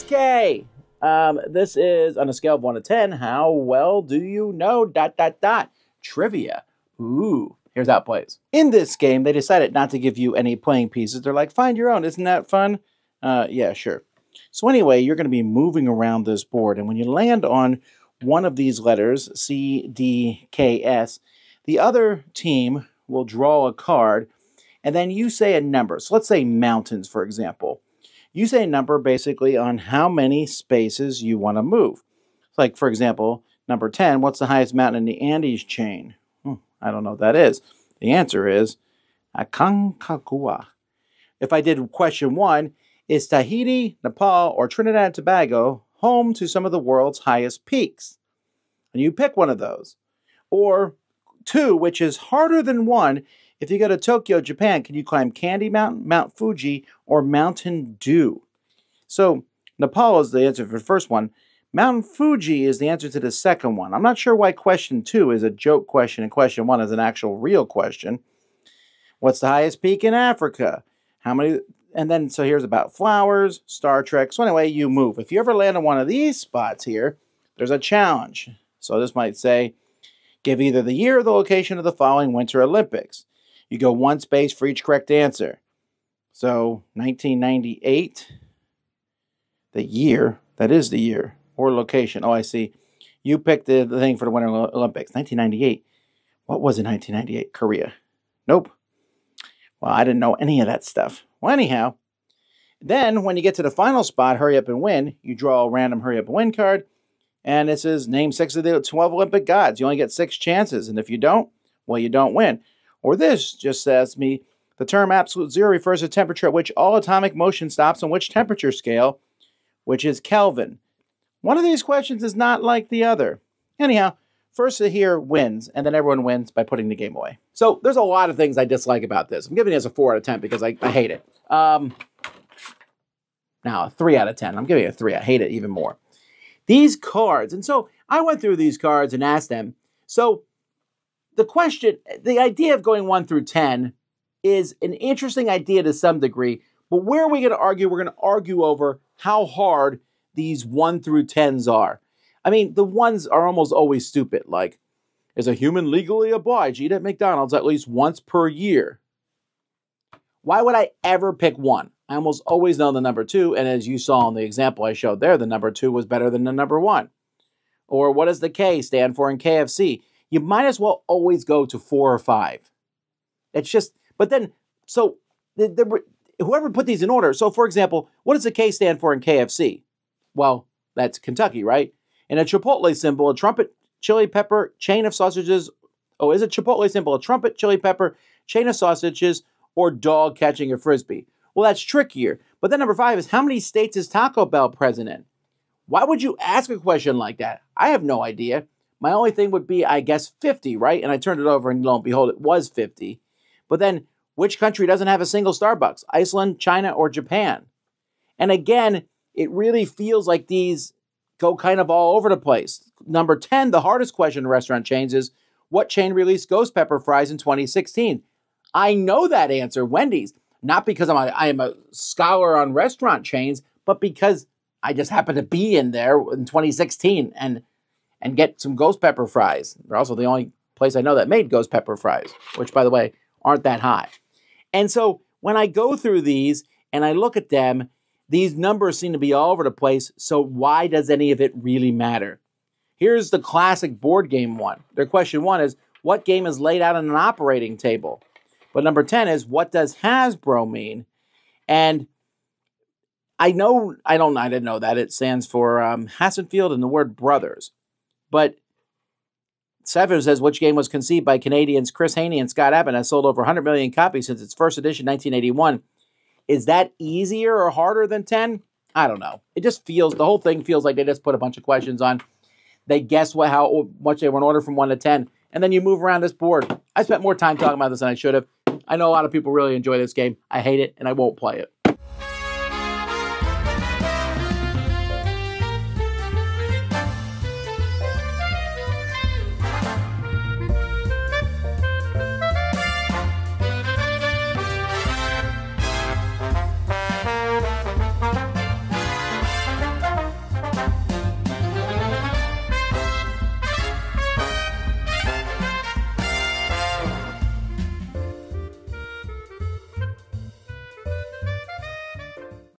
CDSK. This is on a scale of 1 to 10. How well do you know ... Trivia. Ooh, here's how it plays. In this game, they decided not to give you any playing pieces. They're like, find your own. Isn't that fun? Yeah, sure. So anyway, you're going to be moving around this board. And when you land on one of these letters, C, D, K, S, the other team will draw a card. And then you say a number. So let's say mountains, for example. You say a number basically on how many spaces you want to move. Like, for example, number 10, what's the highest mountain in the Andes chain? I don't know what that is. The answer is Aconcagua. If I did question 1, is Tahiti, Nepal, or Trinidad and Tobago home to some of the world's highest peaks? And you pick one of those. Or 2, which is harder than 1, if you go to Tokyo, Japan, can you climb Candy Mountain, Mount Fuji, or Mountain Dew? So Nepal is the answer for the first one. Mount Fuji is the answer to the second one. I'm not sure why question 2 is a joke question and question 1 is an actual real question. What's the highest peak in Africa? How many? And then, so here's about flowers, Star Trek. So anyway, you move. If you ever land on one of these spots here, there's a challenge. So this might say, give either the year or the location of the following Winter Olympics. You go 1 space for each correct answer. So 1998, the year, that is the year, or location. Oh, I see. You picked the thing for the Winter Olympics. 1998. What was it, 1998? Korea. Nope. Well, I didn't know any of that stuff. Well, anyhow, then when you get to the final spot, hurry up and win, you draw a random hurry up and win card. And it says, name 6 of the 12 Olympic gods. You only get 6 chances. And if you don't, well, you don't win. Or this just says me, the term absolute zero refers to temperature at which all atomic motion stops on which temperature scale, which is Kelvin. One of these questions is not like the other. Anyhow, first here wins, and then everyone wins by putting the game away. So there's a lot of things I dislike about this. I'm giving this a 4 out of 10 because I hate it. Now, a 3 out of 10. I'm giving it a 3. I hate it even more. These cards, and so I went through these cards and asked them, so the question, the idea of going 1 through 10 is an interesting idea to some degree, but where are we going to argue? We're going to argue over how hard these 1 through 10s are. I mean, the ones are almost always stupid, like, is a human legally obliged to eat at McDonald's at least once per year? Why would I ever pick 1? I almost always know the number 2, and as you saw in the example I showed there, the number 2 was better than the number 1. Or what does the K stand for in KFC? You might as well always go to 4 or 5. It's just, but then, so whoever put these in order, so for example, what does the K stand for in KFC? Well, that's Kentucky, right? And a Chipotle symbol, a trumpet, chili pepper, chain of sausages. Oh, is a Chipotle symbol a trumpet, chili pepper, chain of sausages, or dog catching a frisbee? Well, that's trickier. But then number 5 is, how many states is Taco Bell present in? Why would you ask a question like that? I have no idea. My only thing would be, I guess, 50, right? And I turned it over and lo and behold, it was 50. But then, which country doesn't have a single Starbucks? Iceland, China, or Japan? And again, it really feels like these go kind of all over the place. Number 10, the hardest question in restaurant chains is, what chain released ghost pepper fries in 2016? I know that answer, Wendy's. Not because I am a scholar on restaurant chains, but because I just happened to be in there in 2016 and get some ghost pepper fries. They're also the only place I know that made ghost pepper fries, which, by the way, aren't that high. And so when I go through these and I look at them, these numbers seem to be all over the place, so why does any of it really matter? Here's the classic board game one. Their question 1 is, what game is laid out on an operating table? But number 10 is, what does Hasbro mean? And I didn't know that. It stands for Hassenfield and the word brothers. But 7 says, which game was conceived by Canadians Chris Haney and Scott Abbott and has sold over 100 million copies since its first edition in 1981. Is that easier or harder than 10? I don't know. It just feels, the whole thing feels like they just put a bunch of questions on. They guess how much they were in order from 1 to 10. And then you move around this board. I spent more time talking about this than I should have. I know a lot of people really enjoy this game. I hate it, and I won't play it.